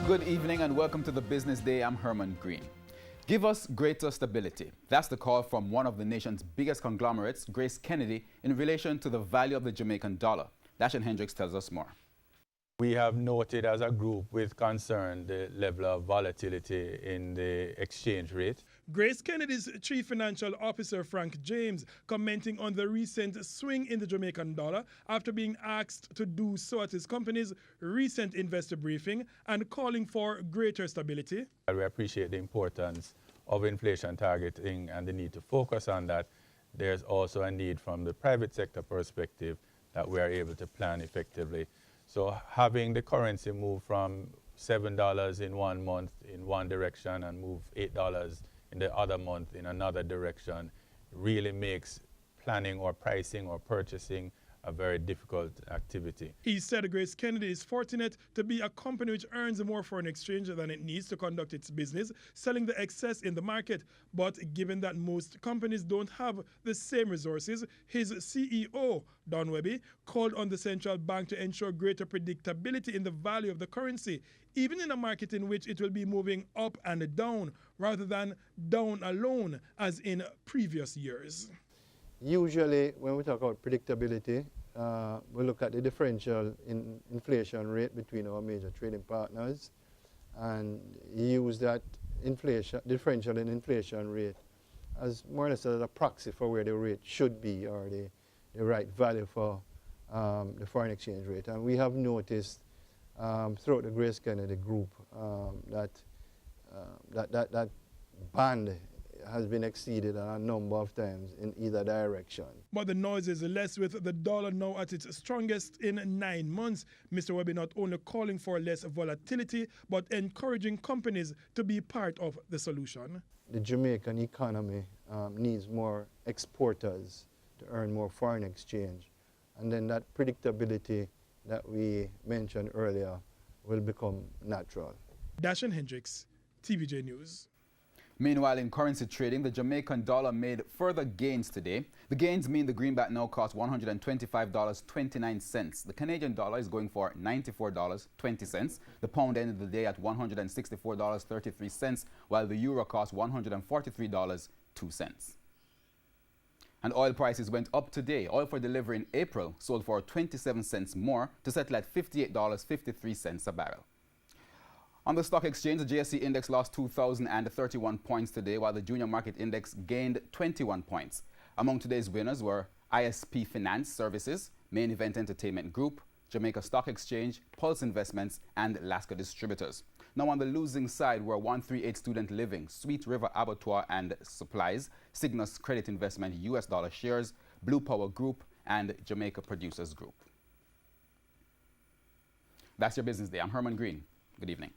Good evening and welcome to the Business Day. I'm Herman Green. Give us greater stability. That's the call from one of the nation's biggest conglomerates, Grace Kennedy, in relation to the value of the Jamaican dollar. Dashan Hendricks tells us more. We have noted as a group with concern the level of volatility in the exchange rate. Grace Kennedy's Chief Financial Officer, Frank James, commenting on the recent swing in the Jamaican dollar after being asked to do so at his company's recent investor briefing and calling for greater stability. We appreciate the importance of inflation targeting and the need to focus on that. There's also a need from the private sector perspective that we are able to plan effectively. So having the currency move from $7 in one month in one direction and move $8 in the other month in another direction really makes planning or pricing or purchasing a very difficult activity. He said Grace Kennedy is fortunate to be a company which earns more foreign exchange than it needs to conduct its business, selling the excess in the market. But given that most companies don't have the same resources, his CEO, Don Webby, called on the central bank to ensure greater predictability in the value of the currency, even in a market in which it will be moving up and down rather than down alone as in previous years. Usually, when we talk about predictability, we look at the differential in inflation rate between our major trading partners and use that differential in inflation rate as more or less as a proxy for where the rate should be or the right value for the foreign exchange rate. And we have noticed throughout the Grace Kennedy group that band has been exceeded a number of times in either direction. But the noise is less with the dollar now at its strongest in 9 months. Mr. Webby not only calling for less volatility, but encouraging companies to be part of the solution. The Jamaican economy needs more exporters to earn more foreign exchange. And then that predictability that we mentioned earlier will become natural. Dashan Hendricks, TVJ News. Meanwhile, in currency trading, the Jamaican dollar made further gains today. The gains mean the greenback now costs $125.29. The Canadian dollar is going for $94.20. The pound ended the day at $164.33, while the euro cost $143.02. And oil prices went up today. Oil for delivery in April sold for 27 cents more to settle at $58.53 a barrel. On the stock exchange, the JSE index lost 2,031 points today, while the junior market index gained 21 points. Among today's winners were ISP Finance Services, Main Event Entertainment Group, Jamaica Stock Exchange, Pulse Investments, and Alaska Distributors. Now on the losing side were 138 Student Living, Sweet River Abattoir and Supplies, Cygnus Credit Investment US Dollar Shares, Blue Power Group, and Jamaica Producers Group. That's your Business Day. I'm Herman Green. Good evening.